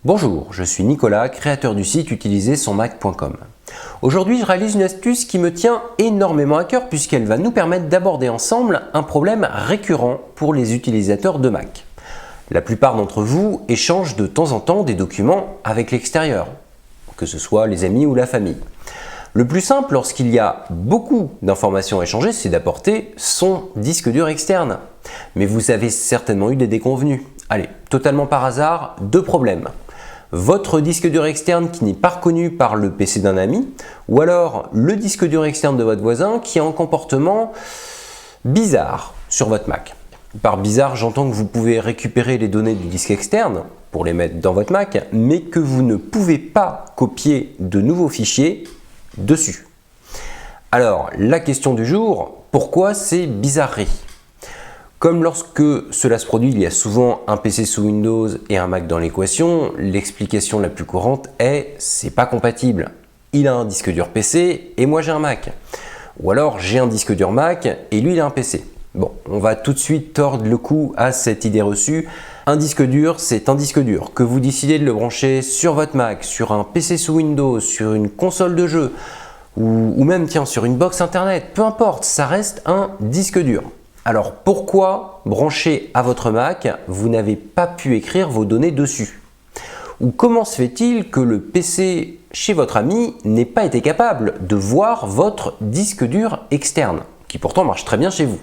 Bonjour, je suis Nicolas, créateur du site utilisersonmac.com. Aujourd'hui, je réalise une astuce qui me tient énormément à cœur puisqu'elle va nous permettre d'aborder ensemble un problème récurrent pour les utilisateurs de Mac. La plupart d'entre vous échangent de temps en temps des documents avec l'extérieur, que ce soit les amis ou la famille. Le plus simple lorsqu'il y a beaucoup d'informations à échanger, c'est d'apporter son disque dur externe. Mais vous avez certainement eu des déconvenues. Allez, totalement par hasard, deux problèmes. Votre disque dur externe qui n'est pas reconnu par le PC d'un ami, ou alors le disque dur externe de votre voisin qui a un comportement bizarre sur votre Mac. Par bizarre, j'entends que vous pouvez récupérer les données du disque externe pour les mettre dans votre Mac, mais que vous ne pouvez pas copier de nouveaux fichiers dessus. Alors, la question du jour, pourquoi ces bizarreries ? Comme lorsque cela se produit, il y a souvent un PC sous Windows et un Mac dans l'équation, l'explication la plus courante est « c'est pas compatible ». Il a un disque dur PC et moi j'ai un Mac. Ou alors j'ai un disque dur Mac et lui il a un PC. Bon, on va tout de suite tordre le cou à cette idée reçue. Un disque dur, c'est un disque dur. Que vous décidez de le brancher sur votre Mac, sur un PC sous Windows, sur une console de jeu, ou même tiens, sur une box internet, peu importe, ça reste un disque dur. Alors pourquoi, branché à votre Mac, vous n'avez pas pu écrire vos données dessus? Ou comment se fait-il que le PC chez votre ami n'ait pas été capable de voir votre disque dur externe, qui pourtant marche très bien chez vous?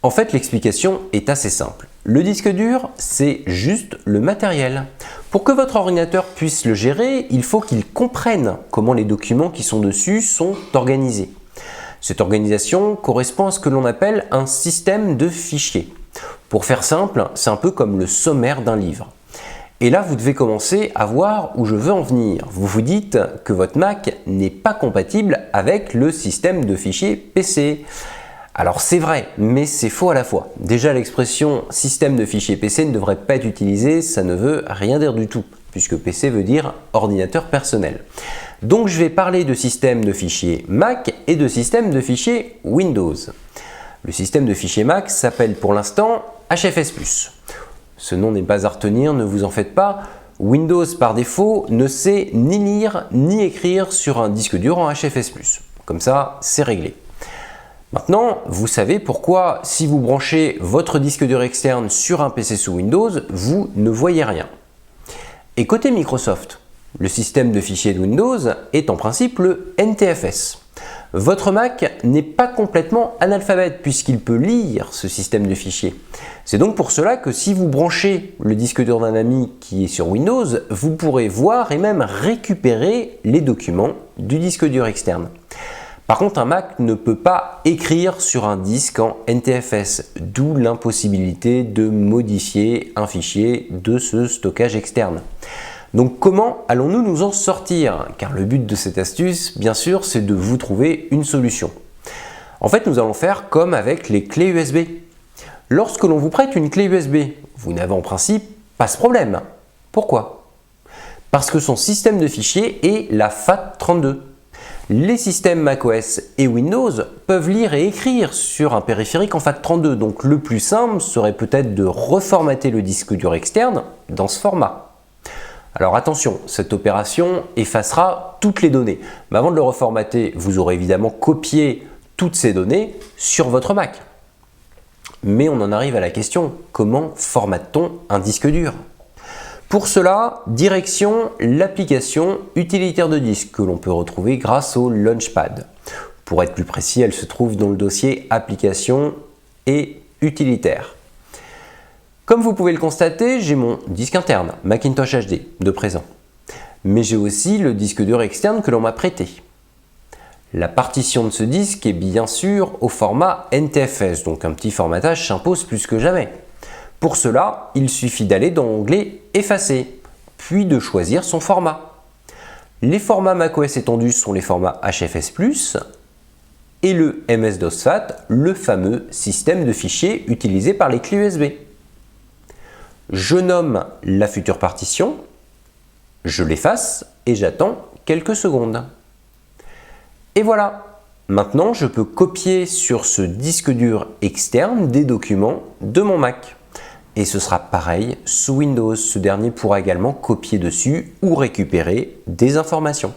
En fait, l'explication est assez simple. Le disque dur, c'est juste le matériel. Pour que votre ordinateur puisse le gérer, il faut qu'il comprenne comment les documents qui sont dessus sont organisés. Cette organisation correspond à ce que l'on appelle un système de fichiers. Pour faire simple, c'est un peu comme le sommaire d'un livre. Et là, vous devez commencer à voir où je veux en venir. Vous vous dites que votre Mac n'est pas compatible avec le système de fichiers PC. Alors c'est vrai, mais c'est faux à la fois. Déjà, l'expression système de fichiers PC ne devrait pas être utilisée, ça ne veut rien dire du tout, puisque PC veut dire ordinateur personnel. Donc je vais parler de système de fichiers Mac et de système de fichiers Windows. Le système de fichiers Mac s'appelle pour l'instant HFS+. Ce nom n'est pas à retenir, ne vous en faites pas. Windows par défaut ne sait ni lire ni écrire sur un disque dur en HFS+. Comme ça, c'est réglé. Maintenant, vous savez pourquoi si vous branchez votre disque dur externe sur un PC sous Windows, vous ne voyez rien. Et côté Microsoft, le système de fichiers de Windows est en principe le NTFS. Votre Mac n'est pas complètement analphabète puisqu'il peut lire ce système de fichiers. C'est donc pour cela que si vous branchez le disque dur d'un ami qui est sur Windows, vous pourrez voir et même récupérer les documents du disque dur externe. Par contre, un Mac ne peut pas écrire sur un disque en NTFS, d'où l'impossibilité de modifier un fichier de ce stockage externe. Donc comment allons-nous nous en sortir? Car le but de cette astuce, bien sûr, c'est de vous trouver une solution. En fait, nous allons faire comme avec les clés USB. Lorsque l'on vous prête une clé USB, vous n'avez en principe pas ce problème. Pourquoi? Parce que son système de fichiers est la FAT32. Les systèmes macOS et Windows peuvent lire et écrire sur un périphérique en FAT32, donc le plus simple serait peut-être de reformater le disque dur externe dans ce format. Alors attention, cette opération effacera toutes les données. Mais avant de le reformater, vous aurez évidemment copié toutes ces données sur votre Mac. Mais on en arrive à la question, comment formate-t-on un disque dur? Pour cela, direction l'application utilitaire de disque que l'on peut retrouver grâce au Launchpad. Pour être plus précis, elle se trouve dans le dossier Applications et utilitaires. Comme vous pouvez le constater, j'ai mon disque interne, Macintosh HD, de présent. Mais j'ai aussi le disque dur externe que l'on m'a prêté. La partition de ce disque est bien sûr au format NTFS, donc un petit formatage s'impose plus que jamais. Pour cela, il suffit d'aller dans l'onglet Effacer, puis de choisir son format. Les formats macOS étendus sont les formats HFS+, et le MS-DOS-FAT, le fameux système de fichiers utilisé par les clés USB. Je nomme la future partition, je l'efface et j'attends quelques secondes. Et voilà, maintenant je peux copier sur ce disque dur externe des documents de mon Mac. et ce sera pareil sous Windows. Ce dernier pourra également copier dessus ou récupérer des informations.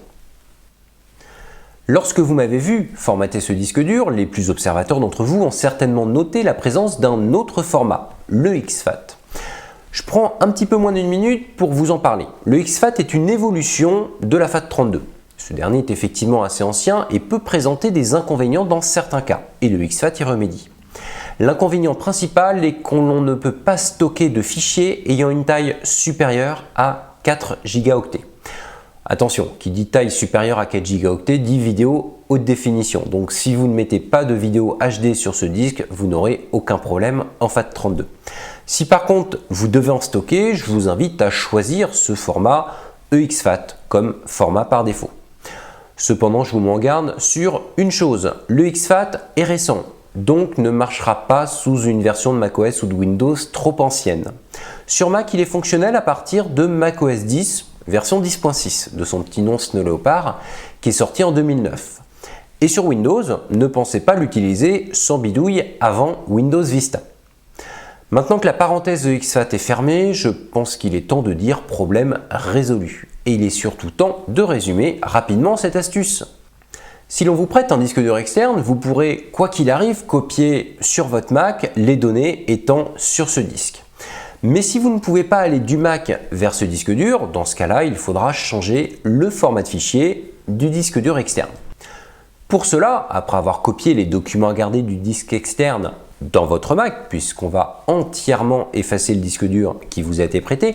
Lorsque vous m'avez vu formater ce disque dur, les plus observateurs d'entre vous ont certainement noté la présence d'un autre format, le exFAT. Je prends un petit peu moins d'une minute pour vous en parler. Le exFAT est une évolution de la FAT32. Ce dernier est effectivement assez ancien et peut présenter des inconvénients dans certains cas, et le exFAT y remédie. L'inconvénient principal est qu'on ne peut pas stocker de fichiers ayant une taille supérieure à 4 gigaoctets. Attention, qui dit taille supérieure à 4 gigaoctets dit vidéo haute définition. Donc si vous ne mettez pas de vidéo HD sur ce disque, vous n'aurez aucun problème en FAT32. Si par contre vous devez en stocker, je vous invite à choisir ce format exFAT comme format par défaut. Cependant, je vous mets en garde sur une chose, le exFAT est récent, donc ne marchera pas sous une version de macOS ou de Windows trop ancienne. Sur Mac, il est fonctionnel à partir de macOS 10, version 10.6 de son petit nom Snow Leopard, qui est sorti en 2009. Et sur Windows, ne pensez pas l'utiliser sans bidouille avant Windows Vista. Maintenant que la parenthèse de exFAT est fermée, je pense qu'il est temps de dire problème résolu. Et il est surtout temps de résumer rapidement cette astuce. Si l'on vous prête un disque dur externe, vous pourrez, quoi qu'il arrive, copier sur votre Mac les données étant sur ce disque. Mais si vous ne pouvez pas aller du Mac vers ce disque dur, dans ce cas-là, il faudra changer le format de fichier du disque dur externe. Pour cela, après avoir copié les documents à garder du disque externe dans votre Mac, puisqu'on va entièrement effacer le disque dur qui vous a été prêté,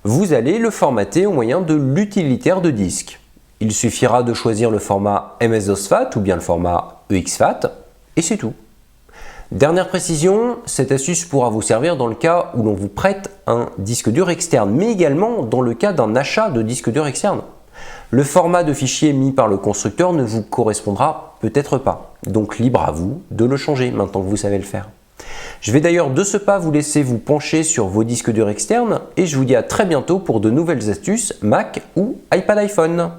vous allez le formater au moyen de l'utilitaire de disque. Il suffira de choisir le format MS-DOS-FAT ou bien le format exFAT, et c'est tout. Dernière précision, cette astuce pourra vous servir dans le cas où l'on vous prête un disque dur externe, mais également dans le cas d'un achat de disque dur externe. Le format de fichier mis par le constructeur ne vous correspondra peut-être pas, donc libre à vous de le changer maintenant que vous savez le faire. Je vais d'ailleurs de ce pas vous laisser vous pencher sur vos disques durs externes et je vous dis à très bientôt pour de nouvelles astuces Mac ou iPad iPhone.